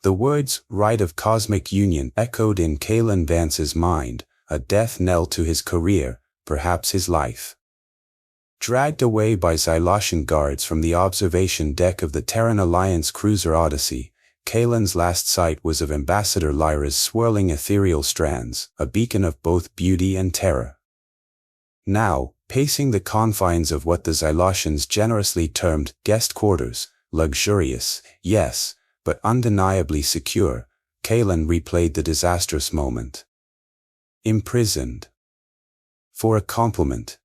The words, "rite of cosmic union," echoed in Kalen Vance's mind, a death knell to his career, perhaps his life. Dragged away by Xylosian guards from the observation deck of the Terran Alliance cruiser Odyssey, Kalen's last sight was of Ambassador Lyra's swirling ethereal strands, a beacon of both beauty and terror. Now, pacing the confines of what the Xylosians generously termed guest quarters, luxurious, yes, but undeniably secure, Kalen replayed the disastrous moment. Imprisoned. For a compliment.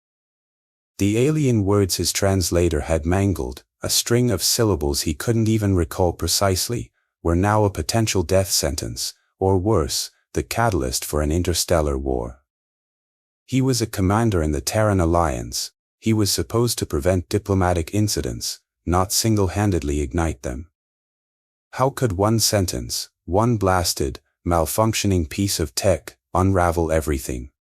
The alien words his translator had mangled, a string of syllables he couldn't even recall precisely, were now a potential death sentence, or worse, the catalyst for an interstellar war. He was a commander in the Terran Alliance. He was supposed to prevent diplomatic incidents, not single-handedly ignite them. How could one sentence, one blasted, malfunctioning piece of tech, unravel everything?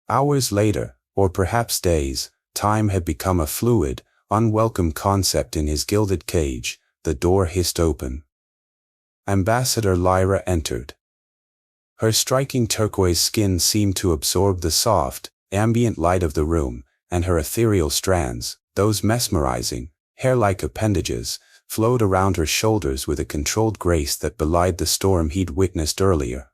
Hours later, or perhaps days, time had become a fluid, unwelcome concept in his gilded cage. The door hissed open. Ambassador Lyra entered. Her striking turquoise skin seemed to absorb the soft, ambient light of the room, and her ethereal strands, those mesmerizing, hair-like appendages, flowed around her shoulders with a controlled grace that belied the storm he'd witnessed earlier.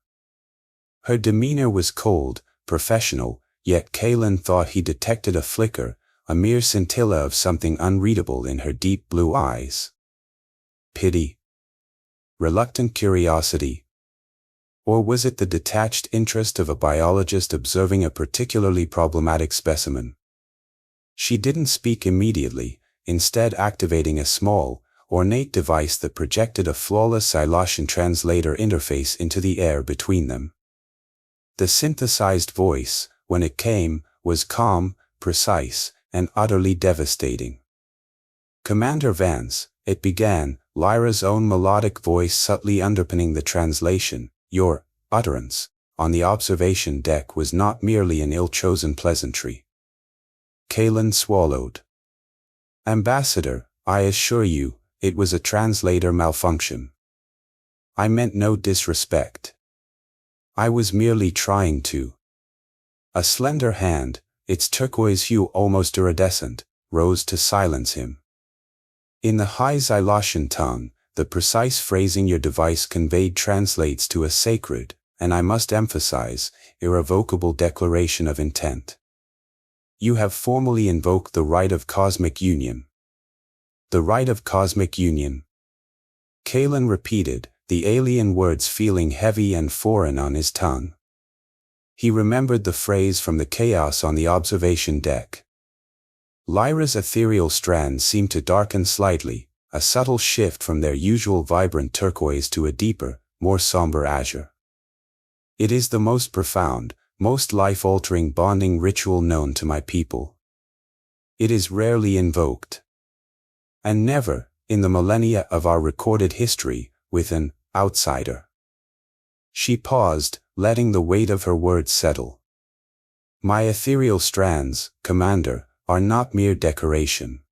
Her demeanor was cold, professional, yet Kalen thought he detected a flicker, a mere scintilla of something unreadable in her deep blue eyes. Pity? Reluctant curiosity? Or was it the detached interest of a biologist observing a particularly problematic specimen? She didn't speak immediately, instead activating a small, ornate device that projected a flawless Xylosian translator interface into the air between them. The synthesized voice, when it came, was calm, precise, and utterly devastating. "Commander Vance," it began, Lyra's own melodic voice subtly underpinning the translation, "your utterance on the observation deck was not merely an ill-chosen pleasantry." Kalen swallowed. "Ambassador, I assure you, it was a translator malfunction. I meant no disrespect. I was merely trying to." A slender hand, its turquoise hue almost iridescent, rose to silence him. In the high Xylosian tongue, the precise phrasing your device conveyed translates to a sacred, and I must emphasize, irrevocable declaration of intent. "You have formally invoked the rite of cosmic union." "The rite of cosmic union?" Kalen repeated, the alien words feeling heavy and foreign on his tongue. He remembered the phrase from the chaos on the observation deck. Lyra's ethereal strands seemed to darken slightly, a subtle shift from their usual vibrant turquoise to a deeper, more somber azure. "It is the most profound, most life-altering bonding ritual known to my people. It is rarely invoked. And never, in the millennia of our recorded history, with an outsider." She paused, letting the weight of her words settle. "My ethereal strands, Commander, are not mere decoration.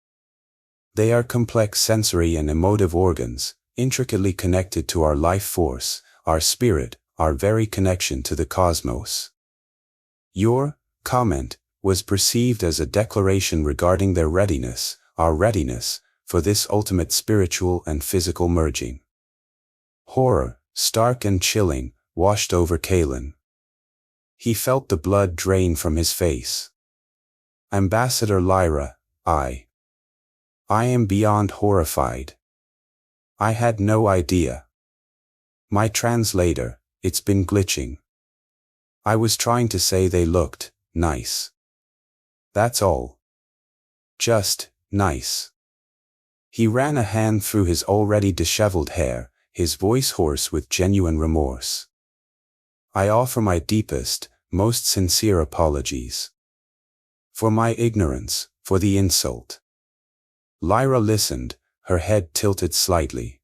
They are complex sensory and emotive organs, intricately connected to our life force, our spirit, our very connection to the cosmos." Your comment was perceived as a declaration regarding their readiness, our readiness, for this ultimate spiritual and physical merging. Horror, stark and chilling, washed over Kalen. He felt the blood drain from his face. "Ambassador Lyra, I am beyond horrified. I had no idea. My translator, it's been glitching. I was trying to say they looked nice. That's all. Just nice." He ran a hand through his already disheveled hair, his voice hoarse with genuine remorse. "I offer my deepest, most sincere apologies. For my ignorance, for the insult." Lyra listened, her head tilted slightly.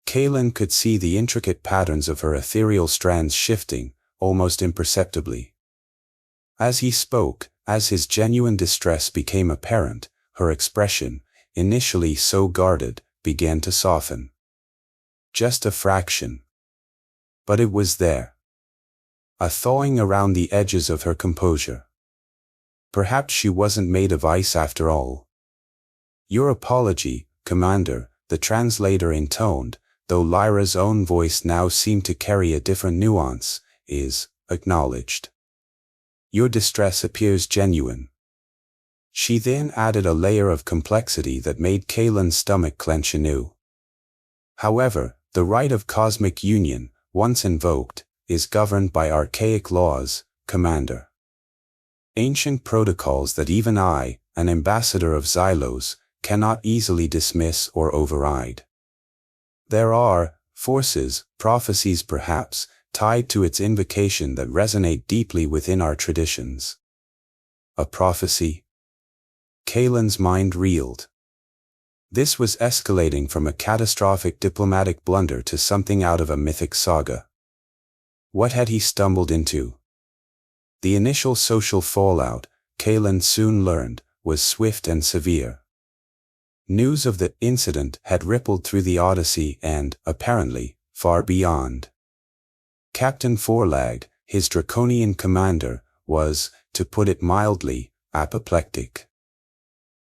Kalen could see the intricate patterns of her ethereal strands shifting, almost imperceptibly. As he spoke, as his genuine distress became apparent, her expression, initially so guarded, began to soften. just a fraction. But it was there. A thawing around the edges of her composure. Perhaps she wasn't made of ice after all. Your apology, Commander, the translator intoned, though Lyra's own voice now seemed to carry a different nuance, is acknowledged. Your distress appears genuine. She then added a layer of complexity that made Kalen's stomach clench anew. However, the right of cosmic union, once invoked, is governed by archaic laws, Commander. Ancient protocols that even I, an ambassador of Xylos, cannot easily dismiss or override. There are forces, prophecies perhaps, tied to its invocation that resonate deeply within our traditions. A prophecy? Kalen's mind reeled. This was escalating from a catastrophic diplomatic blunder to something out of a mythic saga. What had he stumbled into? The initial social fallout, Kalen soon learned, was swift and severe. News of the incident had rippled through the Odyssey and, apparently, far beyond. Captain Forlag, his draconian commander, was, to put it mildly, apoplectic.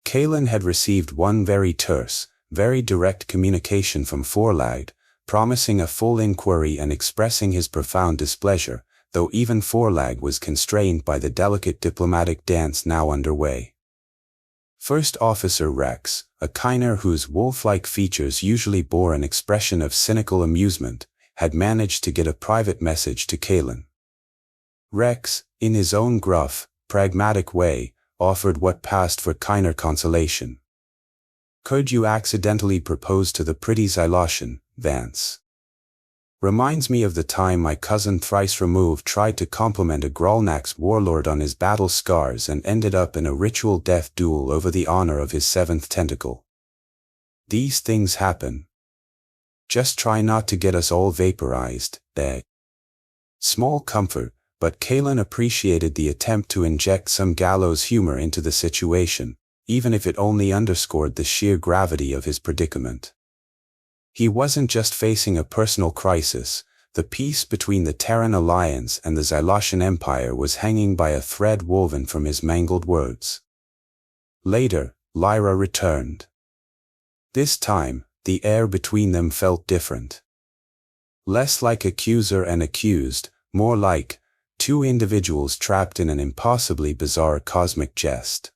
Kalen had received one very terse, very direct communication from Forlag, promising a full inquiry and expressing his profound displeasure, though even Forlag was constrained by the delicate diplomatic dance now underway. First Officer Rex, a Kiner whose wolf-like features usually bore an expression of cynical amusement, had managed to get a private message to Kalen. Rex, in his own gruff, pragmatic way, offered what passed for Kiner consolation. Could you accidentally propose to the pretty Xylosian, Vance? Reminds me of the time my cousin thrice removed tried to compliment a Grolnax warlord on his battle scars and ended up in a ritual death duel over the honor of his 7th tentacle. These things happen. Just try not to get us all vaporized, eh? Small comfort, but Kalen appreciated the attempt to inject some gallows humor into the situation, even if it only underscored the sheer gravity of his predicament. He wasn't just facing a personal crisis, the peace between the Terran Alliance and the Xylosian Empire was hanging by a thread woven from his mangled words. Later, Lyra returned. This time, the air between them felt different. Less like accuser and accused, more like two individuals trapped in an impossibly bizarre cosmic jest.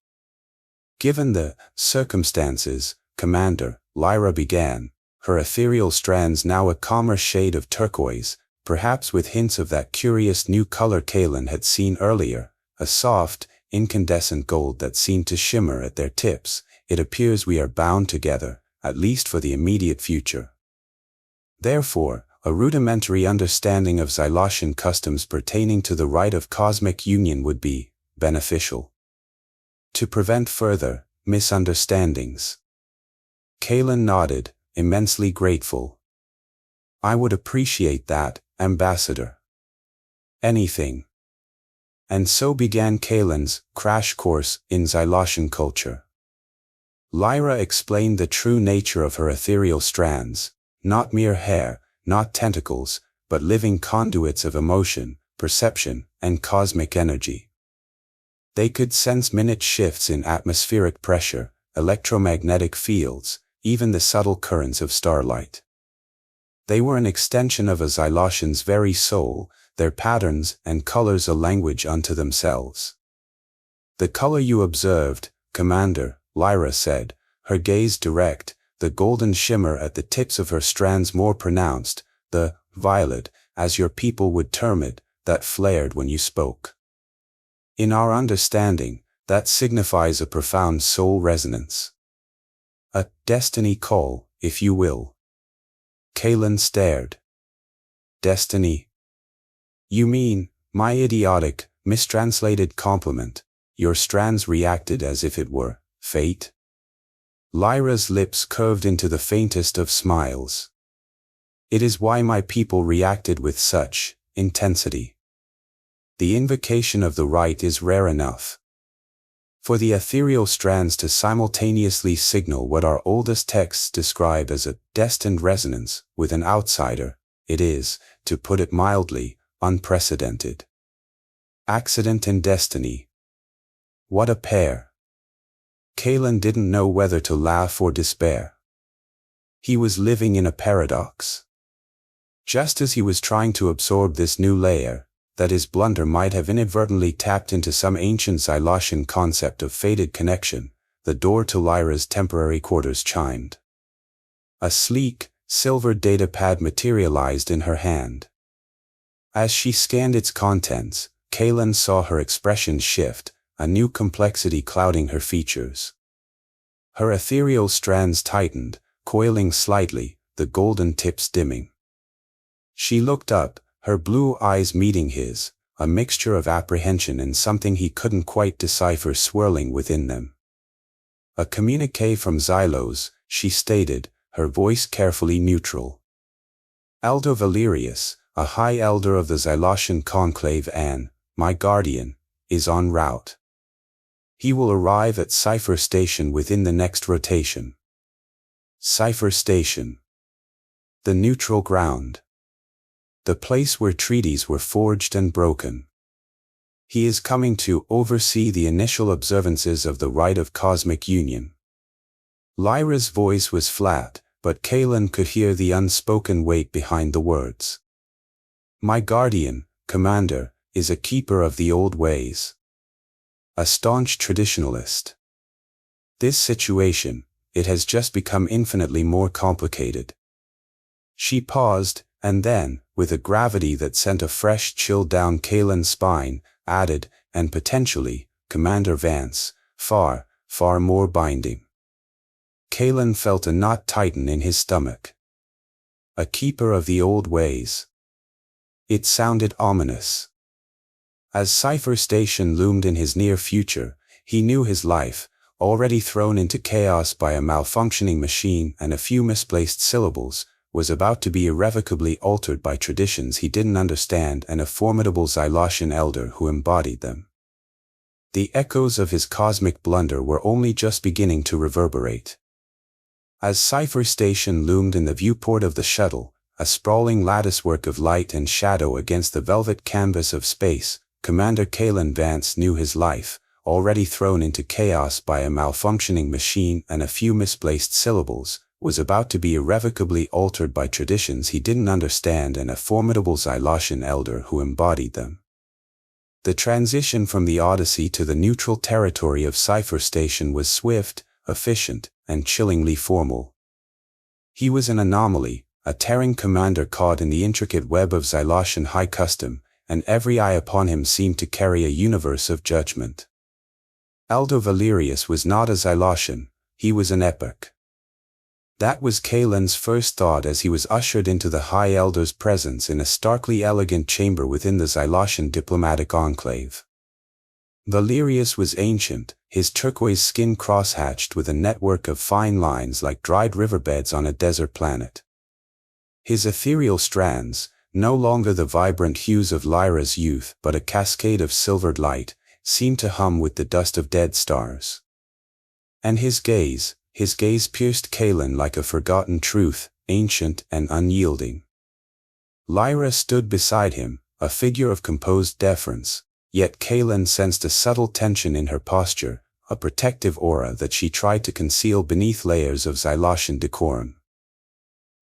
Given the circumstances, Commander, Lyra began, her ethereal strands now a calmer shade of turquoise, perhaps with hints of that curious new color Kalen had seen earlier, a soft, incandescent gold that seemed to shimmer at their tips. It appears we are bound together, at least for the immediate future. Therefore, a rudimentary understanding of Xylosian customs pertaining to the rite of cosmic union would be beneficial. To prevent further misunderstandings. Kalen nodded, immensely grateful. I would appreciate that, Ambassador. Anything. And so began Kalen's crash course in Xylosian culture. Lyra explained the true nature of her ethereal strands, not mere hair, not tentacles, but living conduits of emotion, perception, and cosmic energy. They could sense minute shifts in atmospheric pressure, electromagnetic fields, even the subtle currents of starlight. They were an extension of a Xylosian's very soul, their patterns and colors a language unto themselves. The color you observed, Commander, Lyra said, her gaze direct, the golden shimmer at the tips of her strands more pronounced, the violet, as your people would term it, that flared when you spoke. In our understanding, that signifies a profound soul resonance. A destiny call, if you will. Kalen stared. Destiny? You mean, my idiotic, mistranslated compliment, your strands reacted as if it were fate? Lyra's lips curved into the faintest of smiles. It is why my people reacted with such intensity. The invocation of the rite is rare enough. For the ethereal strands to simultaneously signal what our oldest texts describe as a destined resonance with an outsider, it is, to put it mildly, unprecedented. Accident and destiny. What a pair. Kalen didn't know whether to laugh or despair. He was living in a paradox. Just as he was trying to absorb this new layer, that his blunder might have inadvertently tapped into some ancient Zyloshan concept of fated connection, the door to Lyra's temporary quarters chimed. A sleek, silver datapad materialized in her hand. As she scanned its contents, Kalen saw her expression shift, a new complexity clouding her features. Her ethereal strands tightened, coiling slightly, the golden tips dimming. She looked up, her blue eyes meeting his, a mixture of apprehension and something he couldn't quite decipher swirling within them. A communique from Xylos, she stated, her voice carefully neutral. Elder Valerius, a high elder of the Zyloshan conclave and, my guardian, is en route. He will arrive at Cipher Station within the next rotation. Cipher Station. The neutral ground. The place where treaties were forged and broken. He is coming to oversee the initial observances of the rite of cosmic union. Lyra's voice was flat, but Kalen could hear the unspoken weight behind the words. My guardian, commander, is a keeper of the old ways. A staunch traditionalist. This situation, it has just become infinitely more complicated. She paused, and then, with a gravity that sent a fresh chill down Kalen's spine, added, and potentially, Commander Vance, far, far more binding. Kalen felt a knot tighten in his stomach. A keeper of the old ways. It sounded ominous. As Cipher Station loomed in his near future, he knew his life, already thrown into chaos by a malfunctioning machine and a few misplaced syllables, was about to be irrevocably altered by traditions he didn't understand and a formidable Zyloshan elder who embodied them. The echoes of his cosmic blunder were only just beginning to reverberate. As Cipher Station loomed in the viewport of the shuttle, a sprawling latticework of light and shadow against the velvet canvas of space, Commander Kalen Vance knew his life, already thrown into chaos by a malfunctioning machine and a few misplaced syllables, was about to be irrevocably altered by traditions he didn't understand and a formidable Zyloshan elder who embodied them. The transition from the Odyssey to the neutral territory of Cipher Station was swift, efficient, and chillingly formal. He was an anomaly, a tearing commander caught in the intricate web of Zyloshan high custom, and every eye upon him seemed to carry a universe of judgment. Elder Valerius was not a Zyloshan, he was an epoch. That was Kalen's first thought as he was ushered into the High Elder's presence in a starkly elegant chamber within the Zyloshan diplomatic enclave. Valerius was ancient, his turquoise skin crosshatched with a network of fine lines like dried riverbeds on a desert planet. His ethereal strands, no longer the vibrant hues of Lyra's youth but a cascade of silvered light, seemed to hum with the dust of dead stars. And his gaze pierced Kalen like a forgotten truth, ancient and unyielding. Lyra stood beside him, a figure of composed deference, yet Kalen sensed a subtle tension in her posture, a protective aura that she tried to conceal beneath layers of Zyloshan decorum.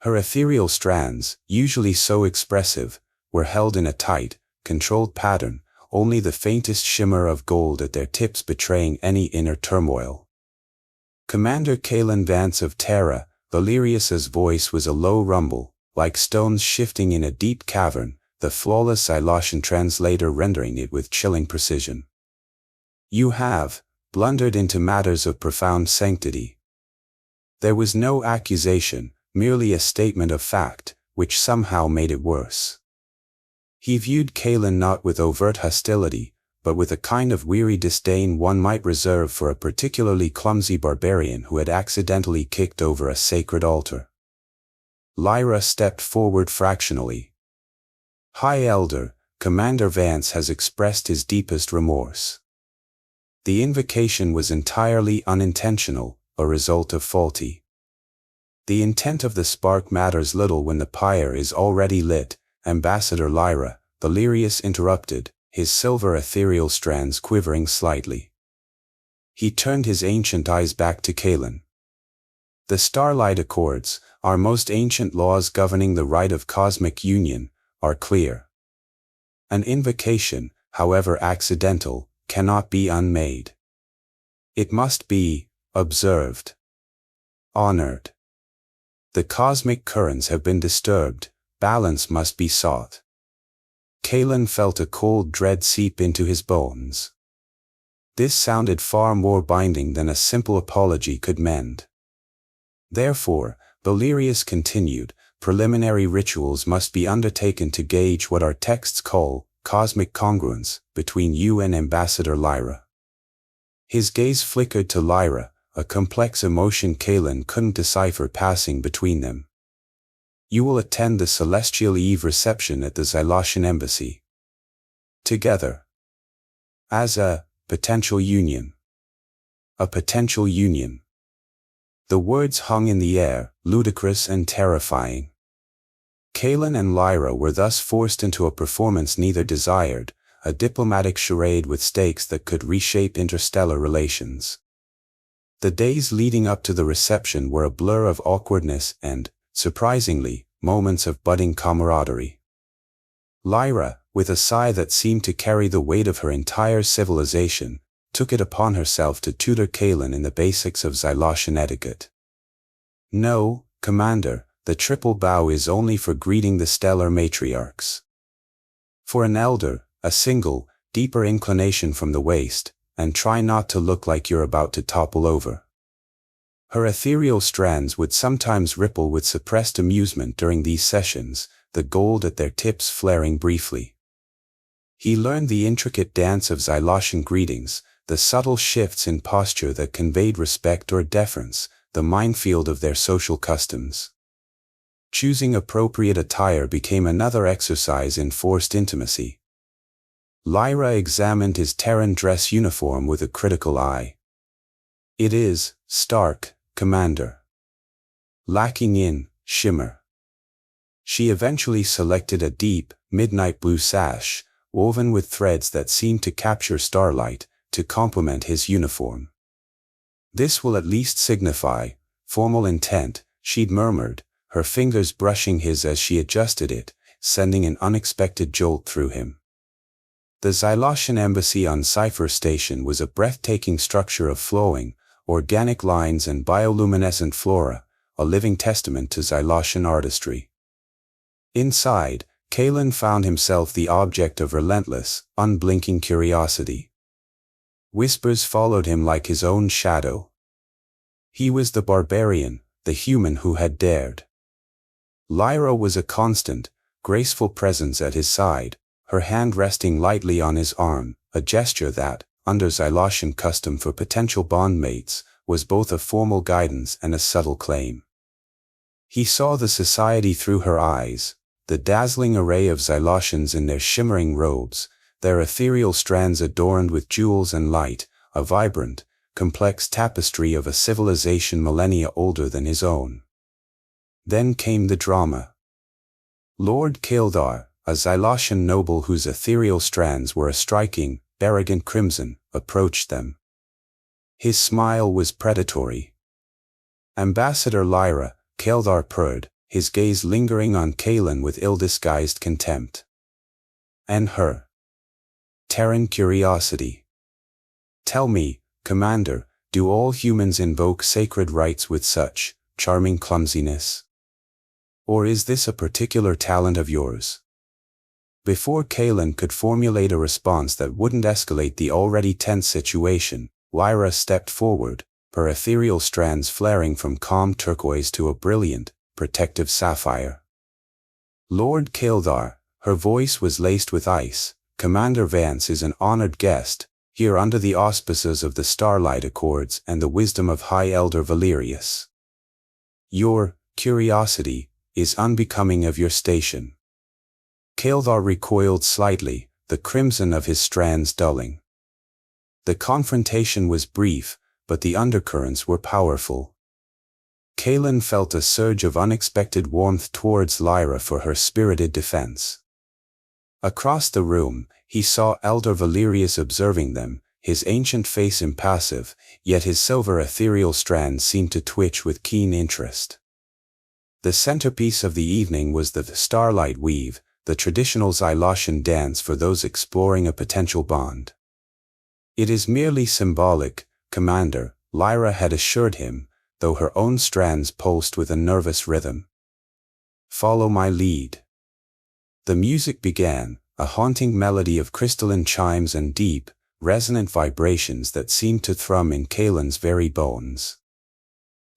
Her ethereal strands, usually so expressive, were held in a tight, controlled pattern, only the faintest shimmer of gold at their tips betraying any inner turmoil. Commander Kalen Vance of Terra, Valerius's voice was a low rumble, like stones shifting in a deep cavern, the flawless Zyloshan translator rendering it with chilling precision. You have blundered into matters of profound sanctity. There was no accusation, merely a statement of fact, which somehow made it worse. He viewed Kalen not with overt hostility, but with a kind of weary disdain one might reserve for a particularly clumsy barbarian who had accidentally kicked over a sacred altar. Lyra stepped forward fractionally. High Elder, Commander Vance has expressed his deepest remorse. The invocation was entirely unintentional, a result of faulty. The intent of the spark matters little when the pyre is already lit, Ambassador Lyra, Valerius interrupted, his silver ethereal strands quivering slightly. He turned his ancient eyes back to Kaelin. The Starlight Accords, our most ancient laws governing the right of cosmic union, are clear. An invocation, however accidental, cannot be unmade. It must be observed, honored. The cosmic currents have been disturbed, balance must be sought. Kaelin felt a cold dread seep into his bones. This sounded far more binding than a simple apology could mend. Therefore, Valerius continued, preliminary rituals must be undertaken to gauge what our texts call cosmic congruence between you and Ambassador Lyra. His gaze flickered to Lyra, a complex emotion Kaelin couldn't decipher passing between them. You will attend the Celestial Eve reception at the Xyloshan Embassy. Together. As a potential union. A potential union. The words hung in the air, ludicrous and terrifying. Kaelin and Lyra were thus forced into a performance neither desired, a diplomatic charade with stakes that could reshape interstellar relations. The days leading up to the reception were a blur of awkwardness and, surprisingly, moments of budding camaraderie. Lyra, with a sigh that seemed to carry the weight of her entire civilization, took it upon herself to tutor Kaelin in the basics of Xyloshan etiquette. No, Commander, the triple bow is only for greeting the stellar matriarchs. For an elder, a single, deeper inclination from the waist, and try not to look like you're about to topple over. Her ethereal strands would sometimes ripple with suppressed amusement during these sessions, the gold at their tips flaring briefly. He learned the intricate dance of Xyloshan greetings, the subtle shifts in posture that conveyed respect or deference, the minefield of their social customs. Choosing appropriate attire became another exercise in forced intimacy. Lyra examined his Terran dress uniform with a critical eye. It is stark, Commander. Lacking in shimmer. She eventually selected a deep, midnight blue sash, woven with threads that seemed to capture starlight, to complement his uniform. This will at least signify formal intent, she'd murmured, her fingers brushing his as she adjusted it, sending an unexpected jolt through him. The Xyloshan Embassy on Sci-Fi Station was a breathtaking structure of flowing, organic lines and bioluminescent flora, a living testament to Xyloshan artistry. Inside, Kaelin found himself the object of relentless, unblinking curiosity. Whispers followed him like his own shadow. He was the barbarian, the human who had dared. Lyra was a constant, graceful presence at his side, her hand resting lightly on his arm, a gesture that, under Xyloshan custom for potential bondmates, was both a formal guidance and a subtle claim. He saw the society through her eyes, the dazzling array of Xyloshans in their shimmering robes, their ethereal strands adorned with jewels and light, a vibrant, complex tapestry of a civilization millennia older than his own. Then came the drama. Lord Kildar, a Xyloshan noble whose ethereal strands were a striking, arrogant crimson, approached them. His smile was predatory. Ambassador Lyra, Kildar purred, his gaze lingering on Kaelin with ill-disguised contempt. And her Terran curiosity. Tell me, Commander, do all humans invoke sacred rites with such charming clumsiness? Or is this a particular talent of yours? Before Kaelin could formulate a response that wouldn't escalate the already tense situation, Lyra stepped forward, her ethereal strands flaring from calm turquoise to a brilliant, protective sapphire. Lord Kildar, her voice was laced with ice, Commander Vance is an honored guest, here under the auspices of the Starlight Accords and the wisdom of High Elder Valerius. Your curiosity is unbecoming of your station. Kildar recoiled slightly, the crimson of his strands dulling. The confrontation was brief, but the undercurrents were powerful. Kalen felt a surge of unexpected warmth towards Lyra for her spirited defense. Across the room, he saw Elder Valerius observing them, his ancient face impassive, yet his silver ethereal strands seemed to twitch with keen interest. The centerpiece of the evening was the starlight weave, the traditional Xyloshan dance for those exploring a potential bond. "It is merely symbolic, Commander," Lyra had assured him, though her own strands pulsed with a nervous rhythm. "Follow my lead." The music began, a haunting melody of crystalline chimes and deep, resonant vibrations that seemed to thrum in Kalen's very bones.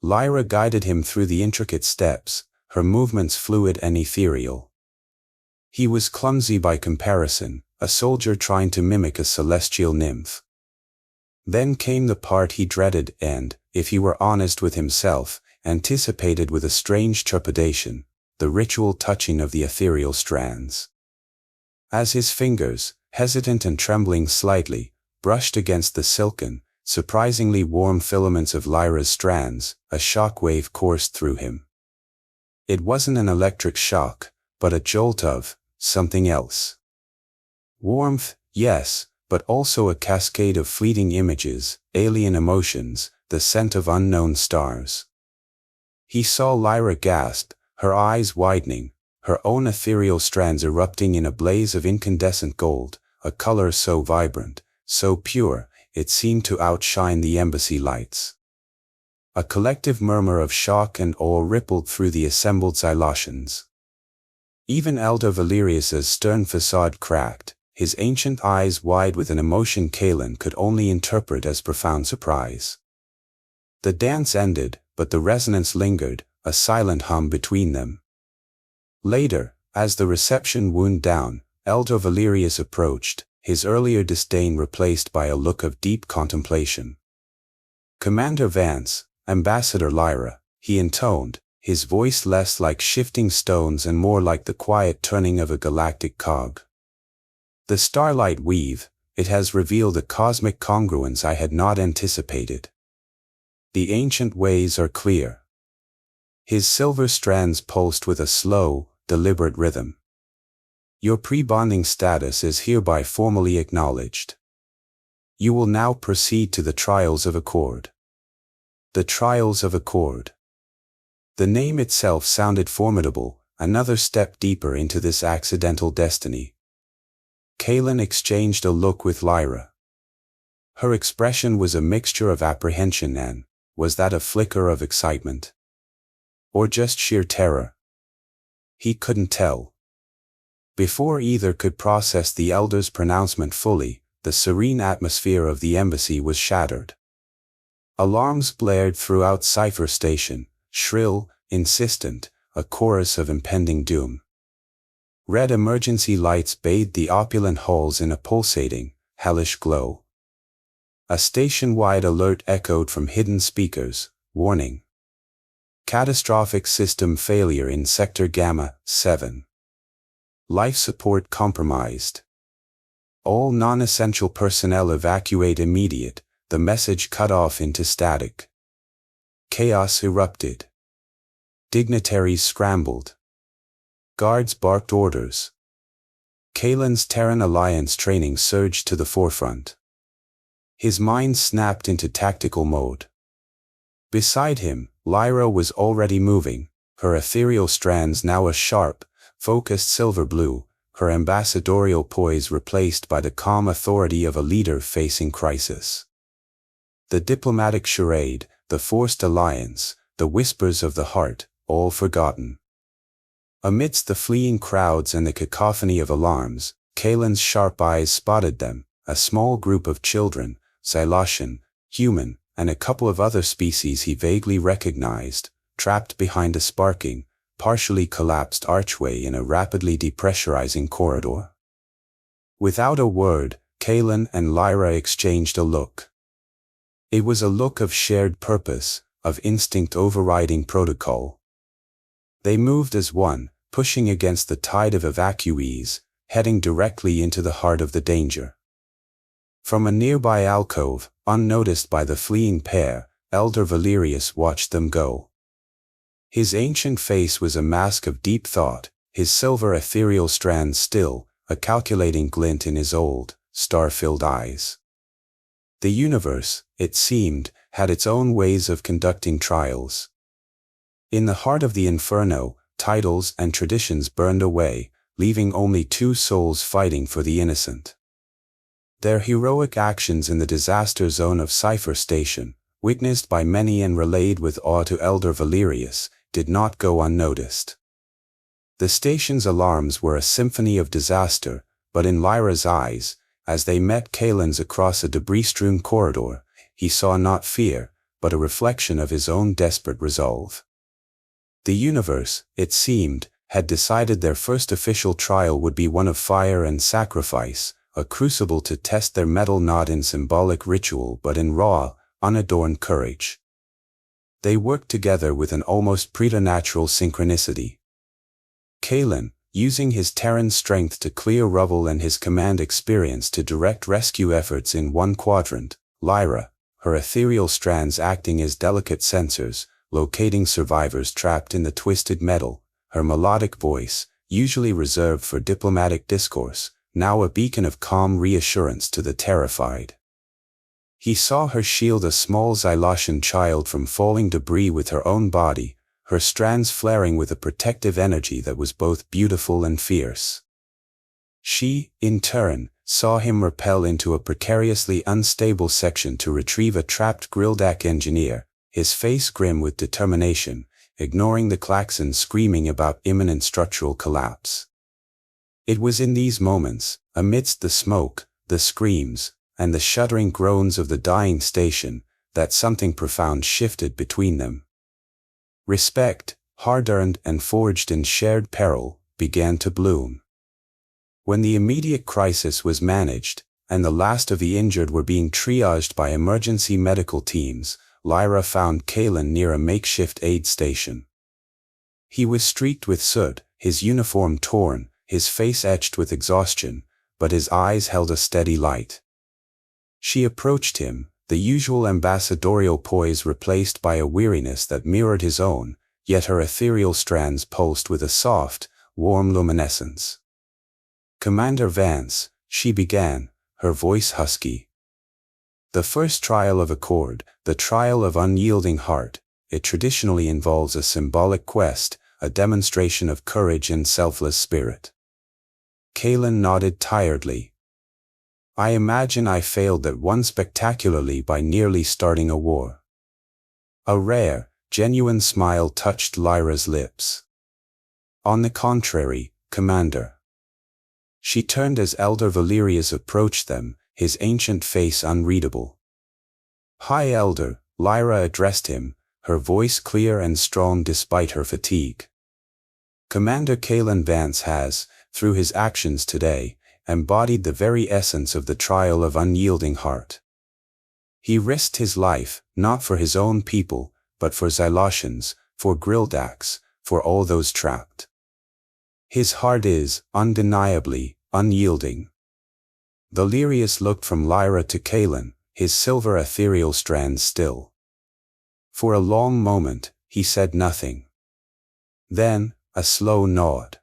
Lyra guided him through the intricate steps, her movements fluid and ethereal. He was clumsy by comparison, a soldier trying to mimic a celestial nymph. Then came the part he dreaded and, if he were honest with himself, anticipated with a strange trepidation, the ritual touching of the ethereal strands. As his fingers, hesitant and trembling slightly, brushed against the silken, surprisingly warm filaments of Lyra's strands, a shock wave coursed through him. It wasn't an electric shock, but a jolt of something else. Warmth, yes, but also a cascade of fleeting images, alien emotions, the scent of unknown stars. He saw Lyra gasp, her eyes widening, her own ethereal strands erupting in a blaze of incandescent gold, a color so vibrant, so pure, it seemed to outshine the embassy lights. A collective murmur of shock and awe rippled through the assembled Xyloshans. Even Elder Valerius's stern facade cracked, his ancient eyes wide with an emotion Kalen could only interpret as profound surprise. The dance ended, but the resonance lingered, a silent hum between them. Later, as the reception wound down, Elder Valerius approached, his earlier disdain replaced by a look of deep contemplation. "Commander Vance, Ambassador Lyra," he intoned, his voice less like shifting stones and more like the quiet turning of a galactic cog. "The starlight weave, it has revealed a cosmic congruence I had not anticipated. The ancient ways are clear." His silver strands pulsed with a slow, deliberate rhythm. "Your pre-bonding status is hereby formally acknowledged. You will now proceed to the Trials of Accord." The Trials of Accord. The name itself sounded formidable, another step deeper into this accidental destiny. Kalen exchanged a look with Lyra. Her expression was a mixture of apprehension and, was that a flicker of excitement? Or just sheer terror? He couldn't tell. Before either could process the elder's pronouncement fully, the serene atmosphere of the embassy was shattered. Alarms blared throughout Cipher Station, shrill, insistent, a chorus of impending doom. Red emergency lights bathed the opulent halls in a pulsating, hellish glow. A station-wide alert echoed from hidden speakers, warning. Catastrophic system failure in Sector Gamma 7. Life support compromised. All non-essential personnel evacuate immediate, the message cut off into static. Chaos erupted. Dignitaries scrambled. Guards barked orders. Kalen's Terran Alliance training surged to the forefront. His mind snapped into tactical mode. Beside him, Lyra was already moving, her ethereal strands now a sharp, focused silver blue, her ambassadorial poise replaced by the calm authority of a leader facing crisis. The diplomatic charade, the forced alliance, the whispers of the heart, all forgotten. Amidst the fleeing crowds and the cacophony of alarms, Kalen's sharp eyes spotted them, a small group of children, Xyloshan, human, and a couple of other species he vaguely recognized, trapped behind a sparking, partially collapsed archway in a rapidly depressurizing corridor. Without a word, Kalen and Lyra exchanged a look. It was a look of shared purpose, of instinct overriding protocol. They moved as one, pushing against the tide of evacuees, heading directly into the heart of the danger. From a nearby alcove, unnoticed by the fleeing pair, Elder Valerius watched them go. His ancient face was a mask of deep thought, his silver ethereal strands still, a calculating glint in his old, star-filled eyes. The universe, it seemed, had its own ways of conducting trials. In the heart of the inferno, titles and traditions burned away, leaving only two souls fighting for the innocent. Their heroic actions in the disaster zone of Sci-Fi Station, witnessed by many and relayed with awe to Elder Valerius, did not go unnoticed. The station's alarms were a symphony of disaster, but in Lyra's eyes, as they met Kalen's across a debris-strewn corridor, he saw not fear, but a reflection of his own desperate resolve. The universe, it seemed, had decided their first official trial would be one of fire and sacrifice, a crucible to test their mettle not in symbolic ritual but in raw, unadorned courage. They worked together with an almost preternatural synchronicity. Kalen, using his Terran strength to clear rubble and his command experience to direct rescue efforts in one quadrant, Lyra, her ethereal strands acting as delicate sensors, locating survivors trapped in the twisted metal, her melodic voice, usually reserved for diplomatic discourse, now a beacon of calm reassurance to the terrified. He saw her shield a small Xylosian child from falling debris with her own body, her strands flaring with a protective energy that was both beautiful and fierce. She, in turn, saw him rappel into a precariously unstable section to retrieve a trapped Grildak engineer, his face grim with determination, ignoring the klaxon screaming about imminent structural collapse. It was in these moments, amidst the smoke, the screams, and the shuddering groans of the dying station, that something profound shifted between them. Respect, hard-earned and forged in shared peril, began to bloom. When the immediate crisis was managed, and the last of the injured were being triaged by emergency medical teams, Lyra found Kalen near a makeshift aid station. He was streaked with soot, his uniform torn, his face etched with exhaustion, but his eyes held a steady light. She approached him, the usual ambassadorial poise replaced by a weariness that mirrored his own, yet her ethereal strands pulsed with a soft, warm luminescence. "Commander Vance," she began, her voice husky. "The first trial of Accord, the trial of unyielding heart, it traditionally involves a symbolic quest, a demonstration of courage and selfless spirit." Kalen nodded tiredly. "I imagine I failed that one spectacularly by nearly starting a war." A rare, genuine smile touched Lyra's lips. "On the contrary, Commander." She turned as Elder Valerius approached them, his ancient face unreadable. "Hi Elder," Lyra addressed him, her voice clear and strong despite her fatigue. "Commander Kalen Vance has, through his actions today, embodied the very essence of the trial of unyielding heart. He risked his life, not for his own people, but for Xylosians, for Grildaks, for all those trapped. His heart is, undeniably, unyielding." Valerius looked from Lyra to Kalen, his silver ethereal strands still. For a long moment, he said nothing. Then, a slow nod.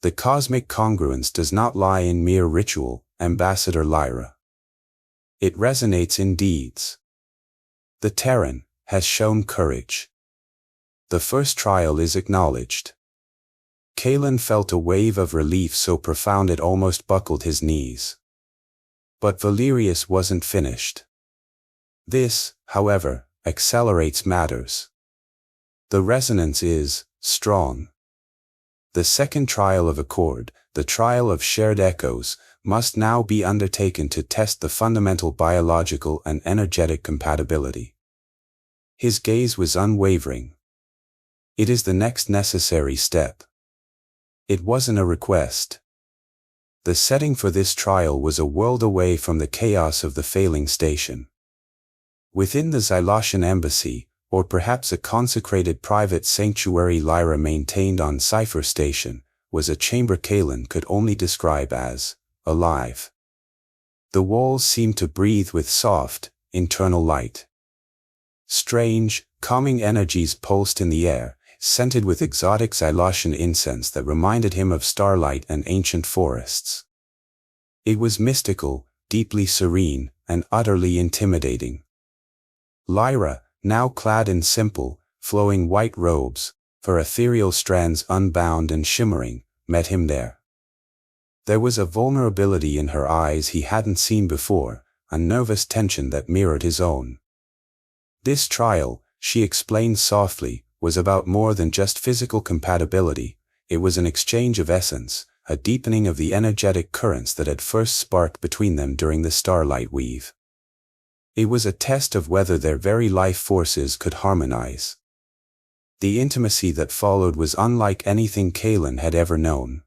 "The cosmic congruence does not lie in mere ritual, Ambassador Lyra. It resonates in deeds. The Terran has shown courage. The first trial is acknowledged." Kalen felt a wave of relief so profound it almost buckled his knees. But Valerius wasn't finished. "This, however, accelerates matters. The resonance is strong. The second trial of Accord, the trial of shared echoes, must now be undertaken to test the fundamental biological and energetic compatibility." His gaze was unwavering. "It is the next necessary step." It wasn't a request. The setting for this trial was a world away from the chaos of the failing station. Within the Xylosian embassy, or perhaps a consecrated private sanctuary Lyra maintained on Sci-Fi Station, was a chamber Kalen could only describe as alive. The walls seemed to breathe with soft, internal light. Strange, calming energies pulsed in the air, scented with exotic Xylosian incense that reminded him of starlight and ancient forests. It was mystical, deeply serene, and utterly intimidating. Lyra, now clad in simple, flowing white robes, her ethereal strands unbound and shimmering, met him there. There was a vulnerability in her eyes he hadn't seen before, a nervous tension that mirrored his own. This trial, she explained softly, was about more than just physical compatibility. It was an exchange of essence, a deepening of the energetic currents that had first sparked between them during the starlight weave. It was a test of whether their very life forces could harmonize. The intimacy that followed was unlike anything Kaelin had ever known.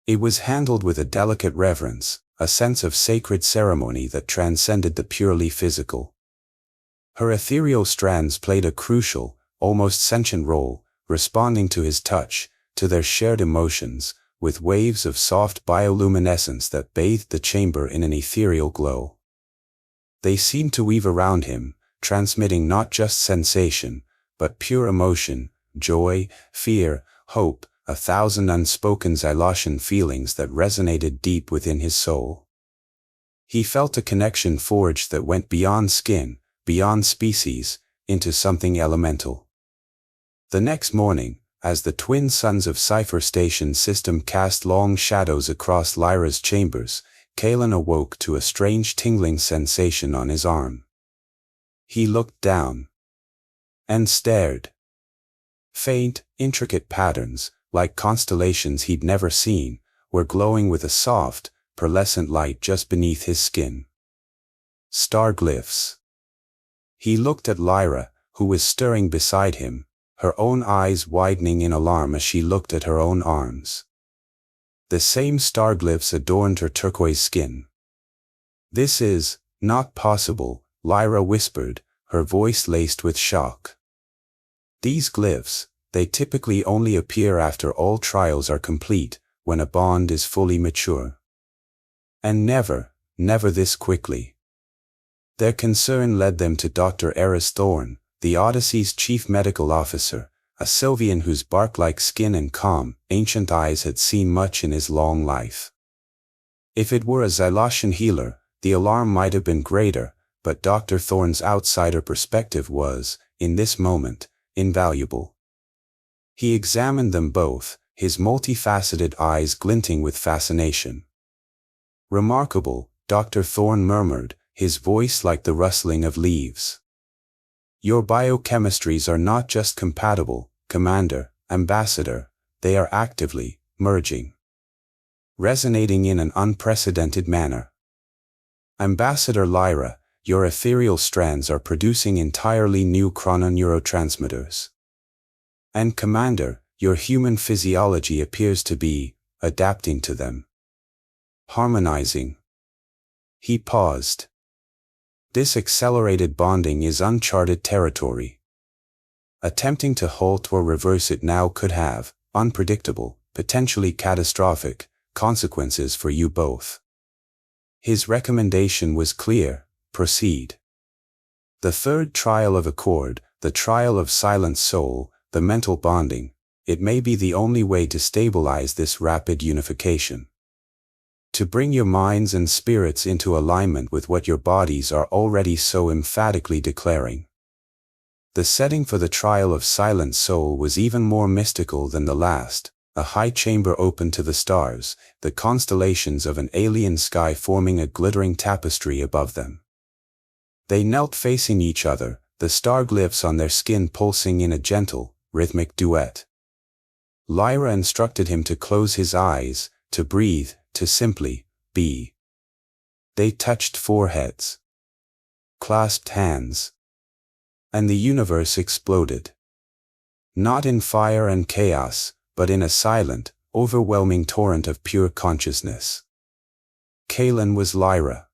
It was handled with a delicate reverence, a sense of sacred ceremony that transcended the purely physical. Her ethereal strands played a crucial, almost sentient role, responding to his touch, to their shared emotions, with waves of soft bioluminescence that bathed the chamber in an ethereal glow. They seemed to weave around him, transmitting not just sensation, but pure emotion, joy, fear, hope, 1,000 unspoken Xylosian feelings that resonated deep within his soul. He felt a connection forged that went beyond skin, beyond species, into something elemental. The next morning, as the twin suns of Sci-Fi Station system cast long shadows across Lyra's chambers, Kaelin awoke to a strange tingling sensation on his arm. He looked down and stared. Faint, intricate patterns, like constellations he'd never seen, were glowing with a soft, pearlescent light just beneath his skin. Star glyphs. He looked at Lyra, who was stirring beside him, her own eyes widening in alarm as she looked at her own arms. The same star glyphs adorned her turquoise skin. "This is not possible," Lyra whispered, her voice laced with shock. "These glyphs, they typically only appear after all trials are complete, when a bond is fully mature. And never this quickly." Their concern led them to Dr. Eris Thorne, the Odyssey's chief medical officer, a Sylvian whose bark-like skin and calm, ancient eyes had seen much in his long life. If it were a Xylosian healer, the alarm might have been greater, but Dr. Thorne's outsider perspective was, in this moment, invaluable. He examined them both, his multifaceted eyes glinting with fascination. "Remarkable," Dr. Thorne murmured, his voice like the rustling of leaves. "Your biochemistries are not just compatible, Commander, Ambassador, they are actively merging. Resonating in an unprecedented manner. Ambassador Lyra, your ethereal strands are producing entirely new chrononeurotransmitters. And Commander, your human physiology appears to be adapting to them. Harmonizing." He paused. This accelerated bonding is uncharted territory. Attempting to halt or reverse it now could have unpredictable, potentially catastrophic, consequences for you both. His recommendation was clear: proceed. The third trial of accord, the trial of silent soul, the mental bonding, it may be the only way to stabilize this rapid unification. To bring your minds and spirits into alignment with what your bodies are already so emphatically declaring. The setting for the trial of silent soul was even more mystical than the last, a high chamber open to the stars, the constellations of an alien sky forming a glittering tapestry above them. They knelt facing each other, the star glyphs on their skin pulsing in a gentle, rhythmic duet. Lyra instructed him to close his eyes, to breathe, to simply be. They touched foreheads, clasped hands, and the universe exploded. Not in fire and chaos, but in a silent, overwhelming torrent of pure consciousness. Kaelin was Lyra.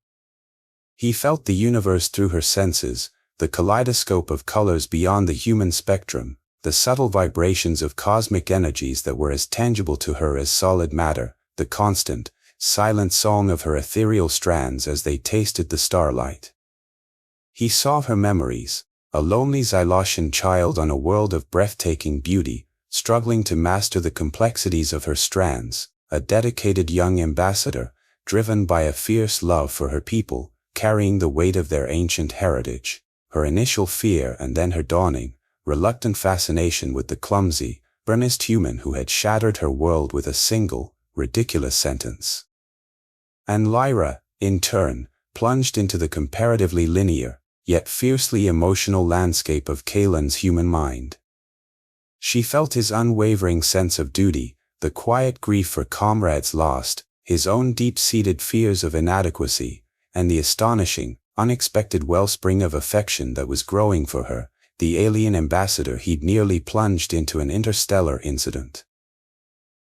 He felt the universe through her senses, the kaleidoscope of colors beyond the human spectrum, the subtle vibrations of cosmic energies that were as tangible to her as solid matter, the constant, silent song of her ethereal strands as they tasted the starlight. He saw her memories, a lonely Xyloshan child on a world of breathtaking beauty, struggling to master the complexities of her strands, a dedicated young ambassador, driven by a fierce love for her people, carrying the weight of their ancient heritage, her initial fear and then her dawning, reluctant fascination with the clumsy, earnest human who had shattered her world with a single, ridiculous sentence. And Lyra, in turn, plunged into the comparatively linear, yet fiercely emotional landscape of Kalen's human mind. She felt his unwavering sense of duty, the quiet grief for comrades lost, his own deep-seated fears of inadequacy, and the astonishing, unexpected wellspring of affection that was growing for her, the alien ambassador he'd nearly plunged into an interstellar incident.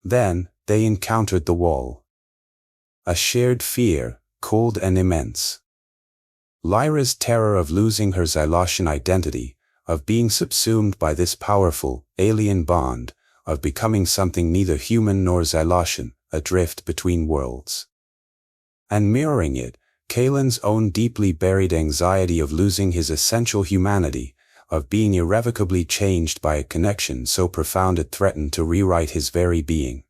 Then, they encountered the wall. A shared fear, cold and immense. Lyra's terror of losing her Xyloshan identity, of being subsumed by this powerful, alien bond, of becoming something neither human nor Xyloshan, adrift between worlds. And mirroring it, Kalen's own deeply buried anxiety of losing his essential humanity, of being irrevocably changed by a connection so profound it threatened to rewrite his very being.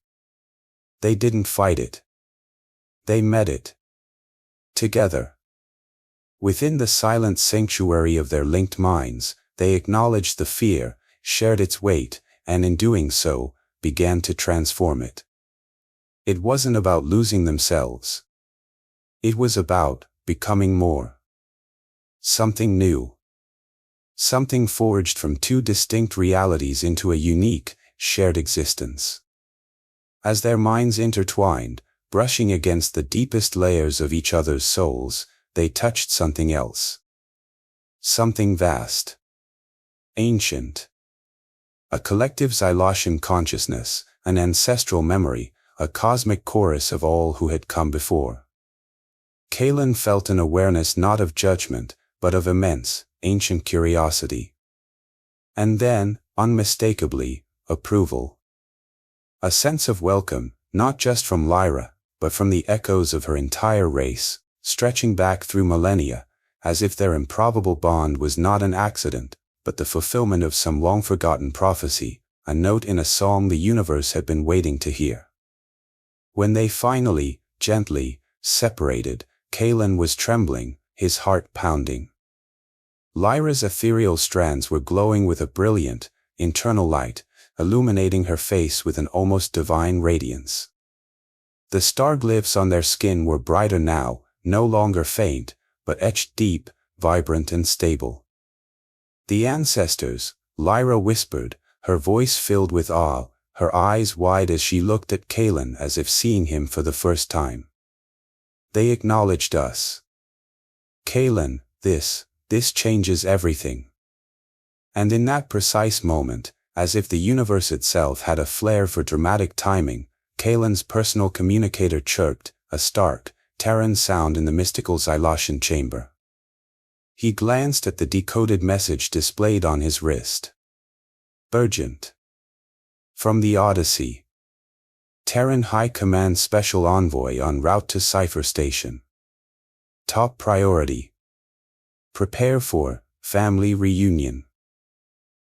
They didn't fight it. They met it. Together. Within the silent sanctuary of their linked minds, they acknowledged the fear, shared its weight, and in doing so, began to transform it. It wasn't about losing themselves. It was about becoming more. Something new. Something forged from two distinct realities into a unique, shared existence. As their minds intertwined, brushing against the deepest layers of each other's souls, they touched something else. Something vast. Ancient. A collective Xyloshan consciousness, an ancestral memory, a cosmic chorus of all who had come before. Kalen felt an awareness not of judgment, but of immense, ancient curiosity. And then, unmistakably, approval. A sense of welcome, not just from Lyra, but from the echoes of her entire race, stretching back through millennia, as if their improbable bond was not an accident, but the fulfillment of some long-forgotten prophecy, a note in a song the universe had been waiting to hear. When they finally, gently, separated, Kalen was trembling, his heart pounding. Lyra's ethereal strands were glowing with a brilliant, internal light, illuminating her face with an almost divine radiance. The star glyphs on their skin were brighter now, no longer faint, but etched deep, vibrant and stable. The ancestors, Lyra whispered, her voice filled with awe, her eyes wide as she looked at Kalen as if seeing him for the first time. They acknowledged us. Kalen, this changes everything. And in that precise moment, as if the universe itself had a flair for dramatic timing, Kalen's personal communicator chirped, a stark, Terran sound in the mystical Xyloshan chamber. He glanced at the decoded message displayed on his wrist. Urgent. From the Odyssey. Terran High Command Special Envoy en route to Cipher Station. Top priority. Prepare for family reunion.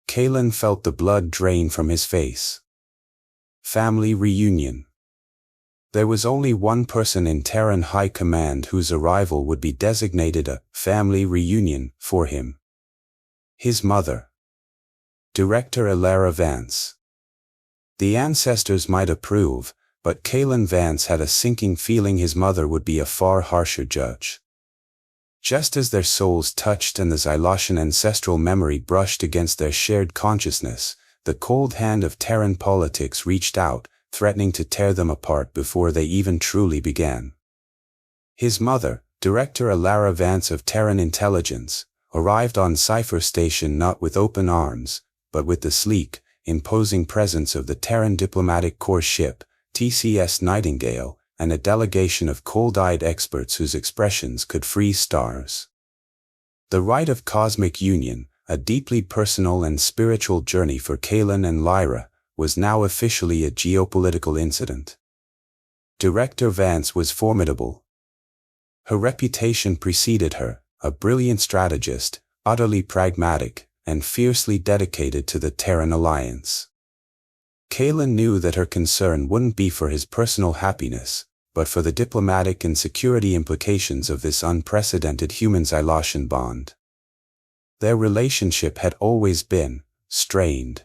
Kalen felt the blood drain from his face. Family reunion. There was only one person in Terran High Command whose arrival would be designated a family reunion for him. His mother. Director Elara Vance. The ancestors might approve, but Kalen Vance had a sinking feeling his mother would be a far harsher judge. Just as their souls touched and the Xyloshan ancestral memory brushed against their shared consciousness, the cold hand of Terran politics reached out, threatening to tear them apart before they even truly began. His mother, Director Elara Vance of Terran Intelligence, arrived on Cipher Station not with open arms, but with the sleek, imposing presence of the Terran Diplomatic Corps ship, TCS Nightingale, and a delegation of cold-eyed experts whose expressions could freeze stars. The rite of cosmic union, a deeply personal and spiritual journey for Kalen and Lyra, was now officially a geopolitical incident. Director Vance was formidable. Her reputation preceded her, a brilliant strategist, utterly pragmatic, and fiercely dedicated to the Terran Alliance. Kaelin knew that her concern wouldn't be for his personal happiness, but for the diplomatic and security implications of this unprecedented human-Xylosian bond. Their relationship had always been strained.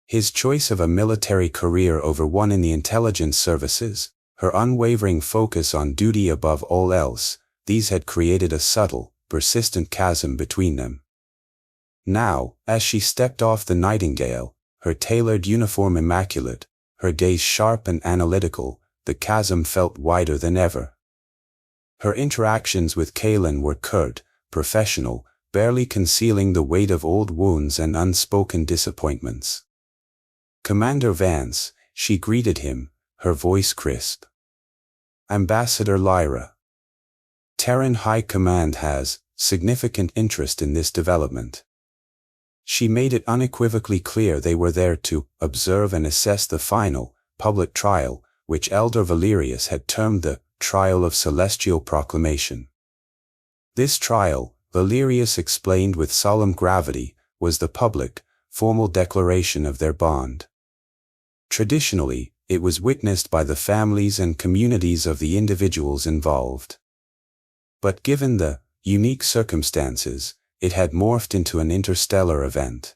His choice of a military career over one in the intelligence services, her unwavering focus on duty above all else, these had created a subtle, persistent chasm between them. Now, as she stepped off the Nightingale, her tailored uniform immaculate, her gaze sharp and analytical, the chasm felt wider than ever. Her interactions with Kaelin were curt, professional, barely concealing the weight of old wounds and unspoken disappointments. "Commander Vance," she greeted him, her voice crisp. "Ambassador Lyra. Terran High Command has significant interest in this development." She made it unequivocally clear they were there to observe and assess the final, public trial, which Elder Valerius had termed the trial of celestial proclamation. This trial, Valerius explained with solemn gravity, was the public, formal declaration of their bond. Traditionally, it was witnessed by the families and communities of the individuals involved. But given the unique circumstances, it had morphed into an interstellar event.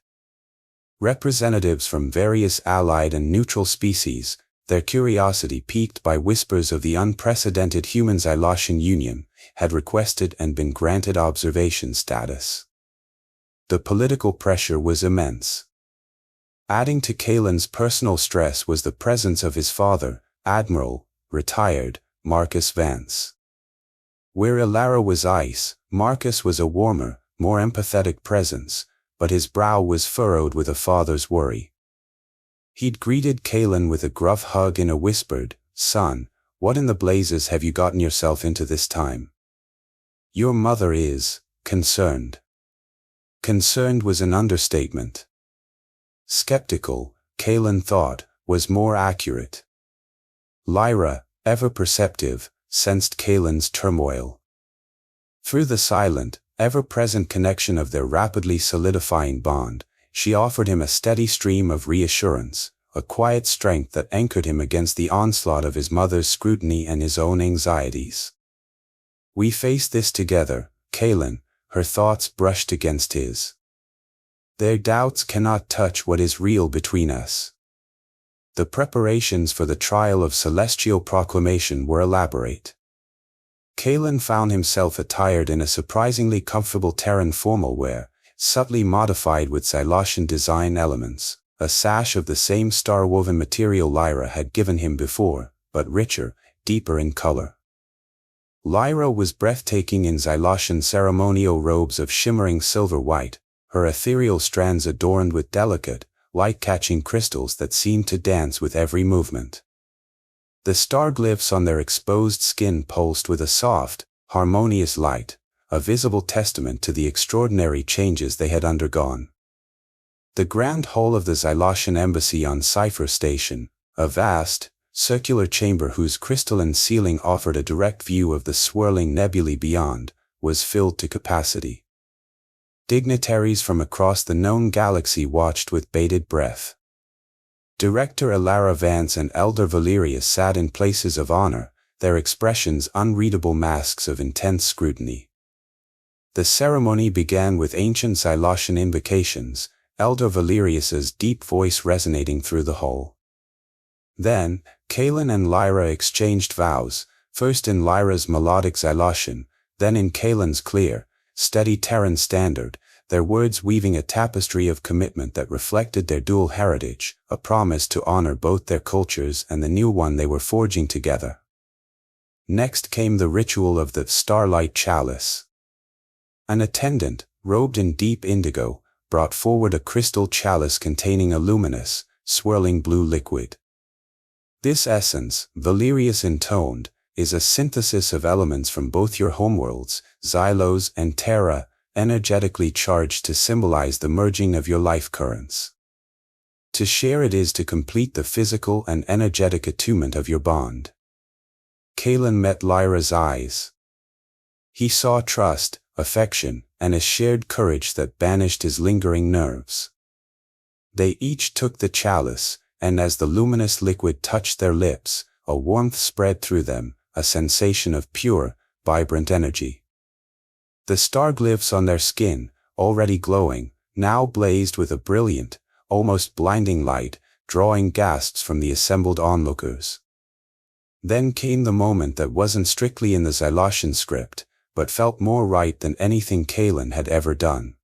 Representatives from various allied and neutral species, their curiosity piqued by whispers of the unprecedented human-Xylosian union, had requested and been granted observation status. The political pressure was immense. Adding to Kaelin's personal stress was the presence of his father, Admiral, retired, Marcus Vance. Where Ilara was ice, Marcus was a warmer, more empathetic presence, but his brow was furrowed with a father's worry. He'd greeted Kaelin with a gruff hug and a whispered, "Son, what in the blazes have you gotten yourself into this time? Your mother is concerned." Concerned was an understatement. Skeptical, Kaelin thought, was more accurate. Lyra, ever perceptive, sensed Kaelin's turmoil. Through the silent, ever-present connection of their rapidly solidifying bond, she offered him a steady stream of reassurance, a quiet strength that anchored him against the onslaught of his mother's scrutiny and his own anxieties. "We face this together, Kaelin," her thoughts brushed against his. "Their doubts cannot touch what is real between us." The preparations for the trial of celestial proclamation were elaborate. Kaelin found himself attired in a surprisingly comfortable Terran formal wear, subtly modified with Xylosian design elements, a sash of the same star-woven material Lyra had given him before, but richer, deeper in color. Lyra was breathtaking in Xylosian ceremonial robes of shimmering silver white, her ethereal strands adorned with delicate, light-catching crystals that seemed to dance with every movement. The star glyphs on their exposed skin pulsed with a soft, harmonious light, a visible testament to the extraordinary changes they had undergone. The grand hall of the Xylosian embassy on Sci-Fi Station, a vast, circular chamber whose crystalline ceiling offered a direct view of the swirling nebulae beyond, was filled to capacity. Dignitaries from across the known galaxy watched with bated breath. Director Ilara Vance and Elder Valerius sat in places of honor, their expressions unreadable masks of intense scrutiny. The ceremony began with ancient Xylosian invocations, Elder Valerius's deep voice resonating through the hall. Then, Kaelin and Lyra exchanged vows, first in Lyra's melodic Xylosian, then in Kaelin's clear, steady Terran standard, their words weaving a tapestry of commitment that reflected their dual heritage, a promise to honor both their cultures and the new one they were forging together. Next came the ritual of the starlight chalice. An attendant, robed in deep indigo, brought forward a crystal chalice containing a luminous, swirling blue liquid. "This essence," Valerius intoned, "is a synthesis of elements from both your homeworlds, Xylos and Terra, energetically charged to symbolize the merging of your life currents. To share it is to complete the physical and energetic attunement of your bond." Kalen met Lyra's eyes. He saw trust, affection, and a shared courage that banished his lingering nerves. They each took the chalice, and as the luminous liquid touched their lips, a warmth spread through them, a sensation of pure, vibrant energy. The star-glyphs on their skin, already glowing, now blazed with a brilliant, almost blinding light, drawing gasps from the assembled onlookers. Then came the moment that wasn't strictly in the Xylosian script, but felt more right than anything Kalen had ever done.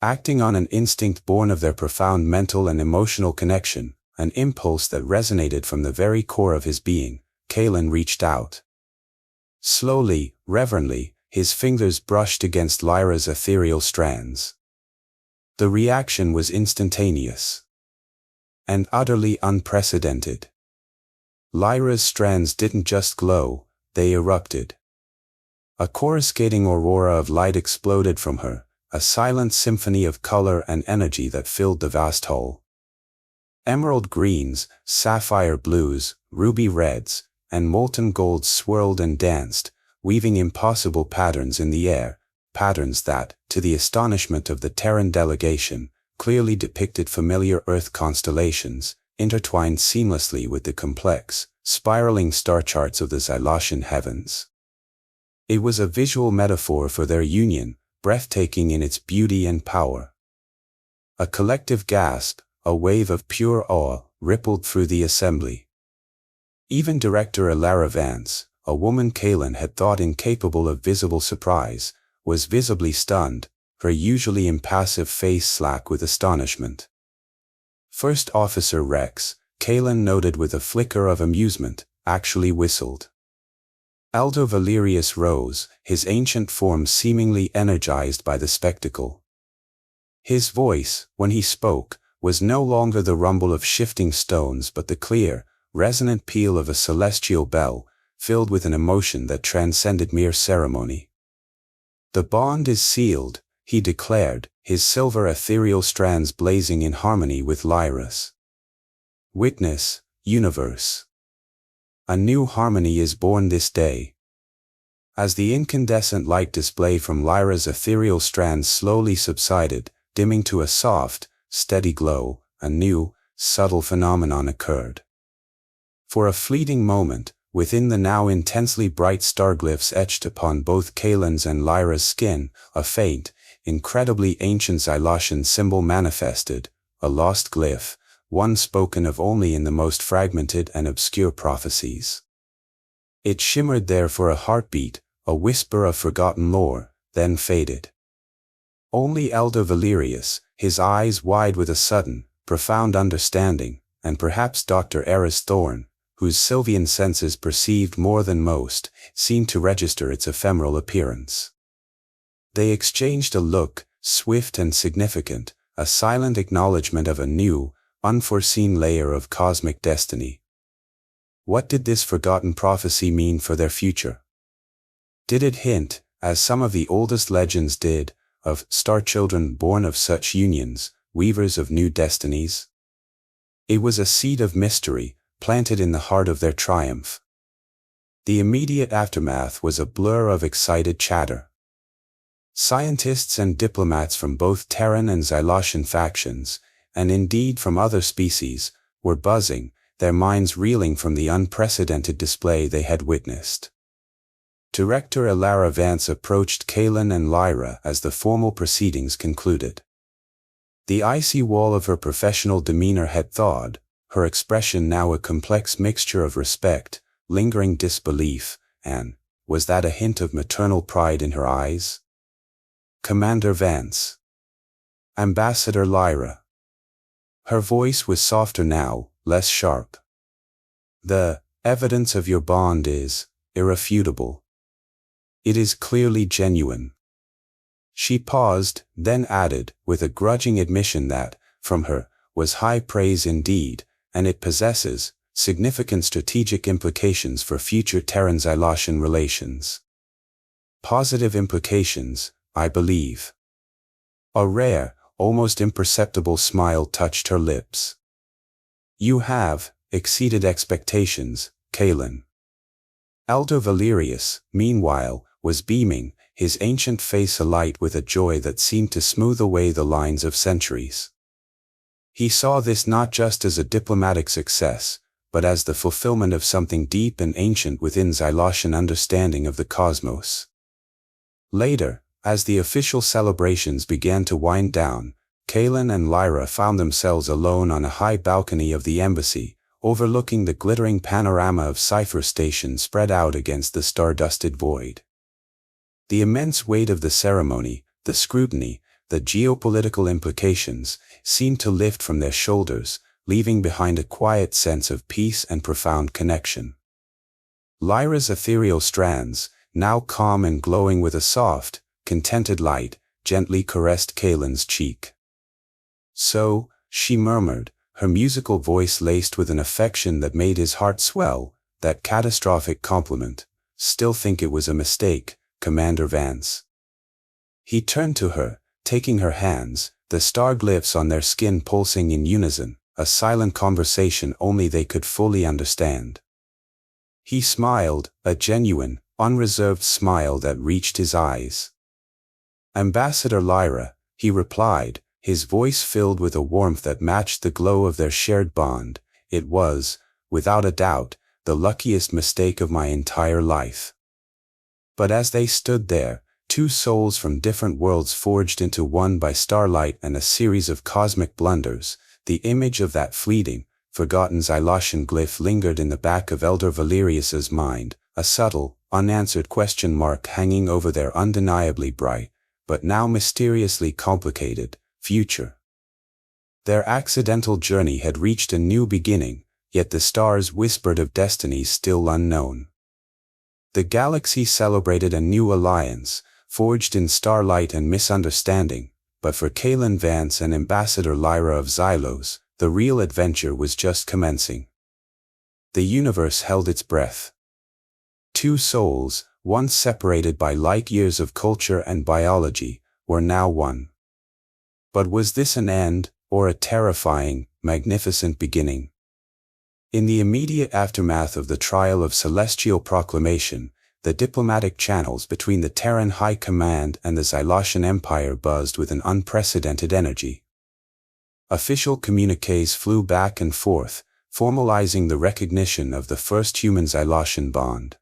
Acting on an instinct born of their profound mental and emotional connection, an impulse that resonated from the very core of his being, Kalen reached out. Slowly, reverently, his fingers brushed against Lyra's ethereal strands. The reaction was instantaneous and utterly unprecedented. Lyra's strands didn't just glow, they erupted. A coruscating aurora of light exploded from her, a silent symphony of color and energy that filled the vast hall. Emerald greens, sapphire blues, ruby reds, and molten golds swirled and danced, weaving impossible patterns in the air, patterns that, to the astonishment of the Terran delegation, clearly depicted familiar Earth constellations, intertwined seamlessly with the complex, spiraling star charts of the Xylosian heavens. It was a visual metaphor for their union, breathtaking in its beauty and power. A collective gasp, a wave of pure awe, rippled through the assembly. Even Director Alara Vance, a woman Kalen had thought incapable of visible surprise, was visibly stunned, her usually impassive face slack with astonishment. First Officer Rex, Kalen noted with a flicker of amusement, actually whistled. Aldo Valerius rose, his ancient form seemingly energized by the spectacle. His voice, when he spoke, was no longer the rumble of shifting stones but the clear, resonant peal of a celestial bell, filled with an emotion that transcended mere ceremony. "The bond is sealed," he declared, his silver ethereal strands blazing in harmony with Lyra's. "Witness, universe. A new harmony is born this day." As the incandescent light display from Lyra's ethereal strands slowly subsided, dimming to a soft, steady glow, a new, subtle phenomenon occurred. For a fleeting moment, within the now intensely bright star-glyphs etched upon both Kalen's and Lyra's skin, a faint, incredibly ancient Xylosian symbol manifested, a lost glyph, one spoken of only in the most fragmented and obscure prophecies. It shimmered there for a heartbeat, a whisper of forgotten lore, then faded. Only Elder Valerius, his eyes wide with a sudden, profound understanding, and perhaps Dr. Eris Thorne, whose Sylvian senses perceived more than most, seemed to register its ephemeral appearance. They exchanged a look, swift and significant, a silent acknowledgement of a new, unforeseen layer of cosmic destiny. What did this forgotten prophecy mean for their future? Did it hint, as some of the oldest legends did, of star children born of such unions, weavers of new destinies? It was a seed of mystery, planted in the heart of their triumph. The immediate aftermath was a blur of excited chatter. Scientists and diplomats from both Terran and Xylosian factions, and indeed from other species, were buzzing, their minds reeling from the unprecedented display they had witnessed. Director Alara Vance approached Kalen and Lyra as the formal proceedings concluded. The icy wall of her professional demeanor had thawed, her expression now a complex mixture of respect, lingering disbelief, and, was that a hint of maternal pride in her eyes? "Commander Vance. Ambassador Lyra." Her voice was softer now, less sharp. "The evidence of your bond is irrefutable. It is clearly genuine." She paused, then added, with a grudging admission that, from her, was high praise indeed, and it possesses significant strategic implications for future Terran-Xylosian relations. Positive implications, I believe. A rare, almost imperceptible smile touched her lips. "You have exceeded expectations, Kalen." Elder Valerius, meanwhile, was beaming, his ancient face alight with a joy that seemed to smooth away the lines of centuries. He saw this not just as a diplomatic success, but as the fulfillment of something deep and ancient within Zyloshan understanding of the cosmos. Later, as the official celebrations began to wind down, Kaelin and Lyra found themselves alone on a high balcony of the embassy, overlooking the glittering panorama of Sci-Fi Station spread out against the star-dusted void. The immense weight of the ceremony, the scrutiny, the geopolitical implications, seemed to lift from their shoulders, leaving behind a quiet sense of peace and profound connection. Lyra's ethereal strands, now calm and glowing with a soft, contented light, gently caressed Kaelin's cheek. "So," she murmured, her musical voice laced with an affection that made his heart swell, "that catastrophic compliment. Still think it was a mistake, Commander Vance?" He turned to her, taking her hands, the star glyphs on their skin pulsing in unison, a silent conversation only they could fully understand. He smiled, a genuine, unreserved smile that reached his eyes. "Ambassador Lyra," he replied, his voice filled with a warmth that matched the glow of their shared bond, "it was, without a doubt, the luckiest mistake of my entire life." But as they stood there, two souls from different worlds forged into one by starlight and a series of cosmic blunders, the image of that fleeting, forgotten Zyloshan glyph lingered in the back of Elder Valerius's mind, a subtle, unanswered question mark hanging over their undeniably bright, but now mysteriously complicated, future. Their accidental journey had reached a new beginning, yet the stars whispered of destinies still unknown. The galaxy celebrated a new alliance, forged in starlight and misunderstanding, but for Kaelin Vance and Ambassador Lyra of Xylos, the real adventure was just commencing. The universe held its breath. Two souls, once separated by light years of culture and biology, were now one. But was this an end, or a terrifying, magnificent beginning? In the immediate aftermath of the trial of Celestial Proclamation, the diplomatic channels between the Terran High Command and the Zyloshan Empire buzzed with an unprecedented energy. Official communiques flew back and forth, formalizing the recognition of the first human-Zyloshan bond.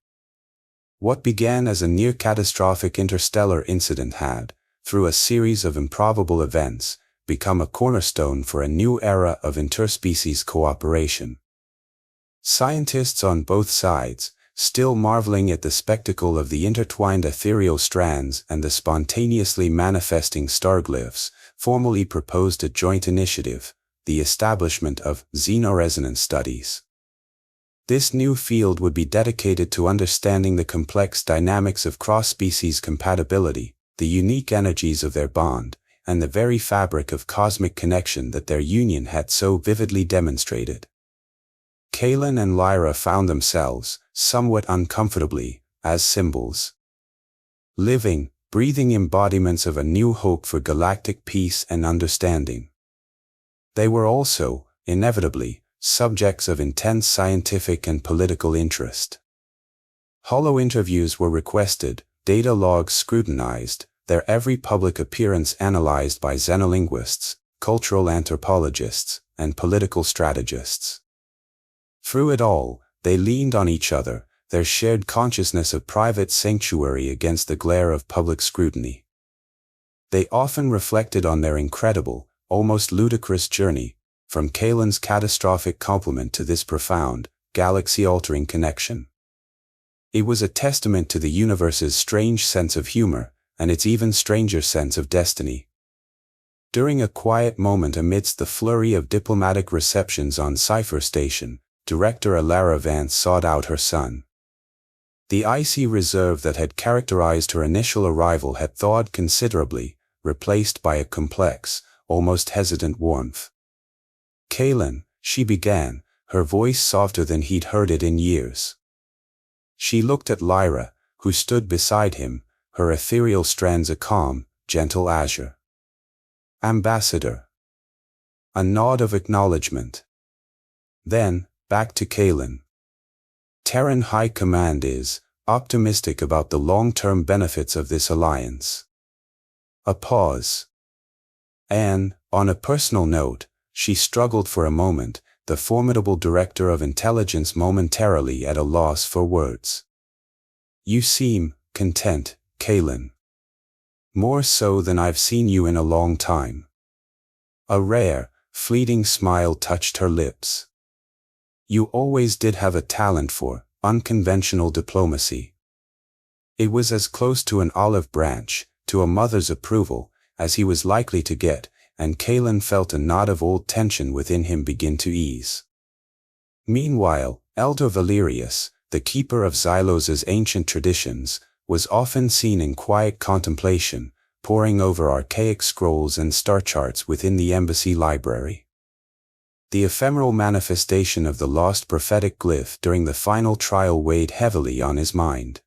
What began as a near-catastrophic interstellar incident had, through a series of improbable events, become a cornerstone for a new era of interspecies cooperation. Scientists on both sides, still marveling at the spectacle of the intertwined ethereal strands and the spontaneously manifesting starglyphs, formally proposed a joint initiative, the establishment of xenoresonance studies. This new field would be dedicated to understanding the complex dynamics of cross-species compatibility, the unique energies of their bond, and the very fabric of cosmic connection that their union had so vividly demonstrated. Kaelin and Lyra found themselves, somewhat uncomfortably, as symbols. Living, breathing embodiments of a new hope for galactic peace and understanding. They were also, inevitably, subjects of intense scientific and political interest. Hollow interviews were requested, data logs scrutinized, their every public appearance analyzed by xenolinguists, cultural anthropologists, and political strategists. Through it all, they leaned on each other, their shared consciousness of private sanctuary against the glare of public scrutiny. They often reflected on their incredible, almost ludicrous journey, from Kaelin's catastrophic compliment to this profound, galaxy-altering connection. It was a testament to the universe's strange sense of humor, and its even stranger sense of destiny. During a quiet moment amidst the flurry of diplomatic receptions on Sci-Fi Station, Director Alara Vance sought out her son. The icy reserve that had characterized her initial arrival had thawed considerably, replaced by a complex, almost hesitant warmth. "Kaelin," she began, her voice softer than he'd heard it in years. She looked at Lyra, who stood beside him, her ethereal strands a calm, gentle azure. "Ambassador." A nod of acknowledgement. Then, back to Kaelin. Terran High Command is optimistic about the long-term benefits of this alliance. A pause. And, on a personal note, she struggled for a moment, the formidable director of intelligence momentarily at a loss for words. You seem content, Kaylin. More so than I've seen you in a long time. A rare, fleeting smile touched her lips. You always did have a talent for unconventional diplomacy. It was as close to an olive branch, to a mother's approval, as he was likely to get, and Kaylin felt a knot of old tension within him begin to ease. Meanwhile, Elder Valerius, the keeper of Xylos's ancient traditions, was often seen in quiet contemplation, poring over archaic scrolls and star charts within the embassy library. The ephemeral manifestation of the lost prophetic glyph during the final trial weighed heavily on his mind.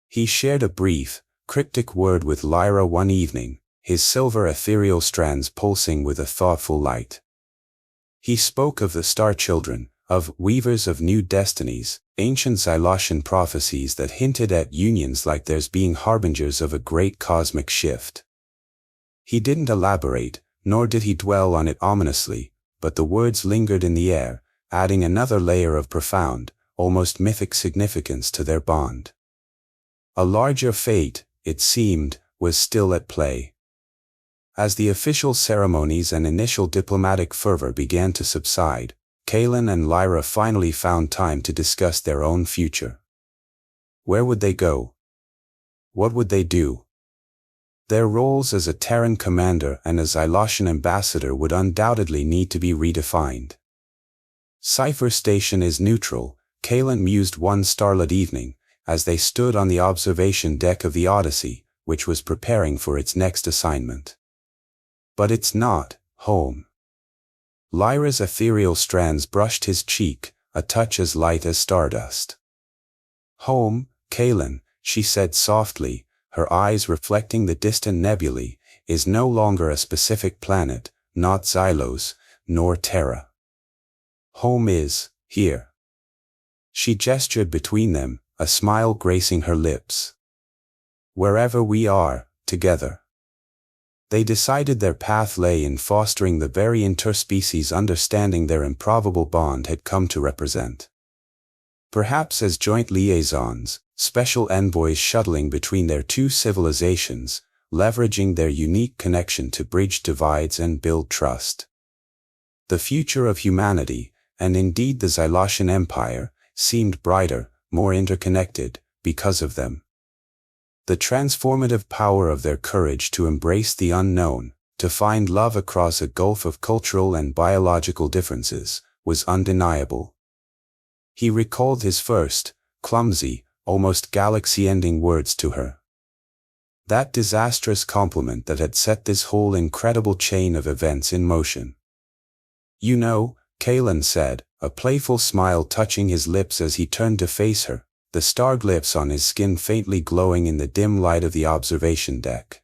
He shared a brief, cryptic word with Lyra one evening, his silver ethereal strands pulsing with a thoughtful light. He spoke of the Star Children, of weavers of new destinies, ancient Xylosian prophecies that hinted at unions like theirs being harbingers of a great cosmic shift. He didn't elaborate, nor did he dwell on it ominously, but the words lingered in the air, adding another layer of profound, almost mythic significance to their bond. A larger fate, it seemed, was still at play. As the official ceremonies and initial diplomatic fervor began to subside, Kaylin and Lyra finally found time to discuss their own future. Where would they go? What would they do? Their roles as a Terran commander and a Xylosian ambassador would undoubtedly need to be redefined. Cipher Station is neutral, Kaylin mused one starlit evening, as they stood on the observation deck of the Odyssey, which was preparing for its next assignment. But it's not home. Lyra's ethereal strands brushed his cheek, a touch as light as stardust. Home, Kaylin, she said softly, her eyes reflecting the distant nebulae, is no longer a specific planet, not Xylos, nor Terra. Home is here. She gestured between them, a smile gracing her lips. Wherever we are, together. They decided their path lay in fostering the very interspecies understanding their improbable bond had come to represent. Perhaps as joint liaisons, special envoys shuttling between their two civilizations, leveraging their unique connection to bridge divides and build trust. The future of humanity, and indeed the Xylosian Empire, seemed brighter, more interconnected, because of them. The transformative power of their courage to embrace the unknown, to find love across a gulf of cultural and biological differences, was undeniable. He recalled his first, clumsy, almost galaxy-ending words to her. That disastrous compliment that had set this whole incredible chain of events in motion. You know, Kaylin said, a playful smile touching his lips as he turned to face her, the star glyphs on his skin faintly glowing in the dim light of the observation deck.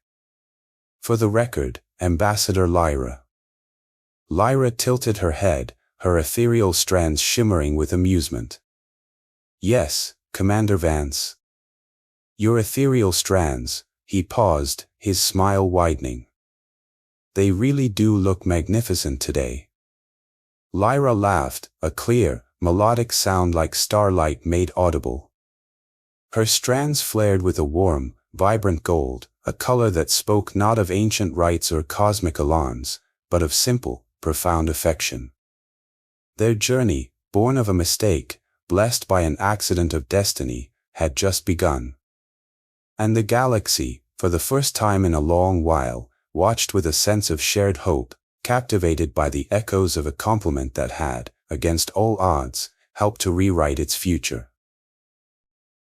For the record, Ambassador Lyra. Lyra tilted her head, her ethereal strands shimmering with amusement. Yes, Commander Vance. Your ethereal strands, he paused, his smile widening. They really do look magnificent today. Lyra laughed, a clear, melodic sound like starlight made audible. Her strands flared with a warm, vibrant gold, a color that spoke not of ancient rites or cosmic alarms, but of simple, profound affection. Their journey, born of a mistake, blessed by an accident of destiny, had just begun. And the galaxy, for the first time in a long while, watched with a sense of shared hope, captivated by the echoes of a compliment that had, against all odds, helped to rewrite its future.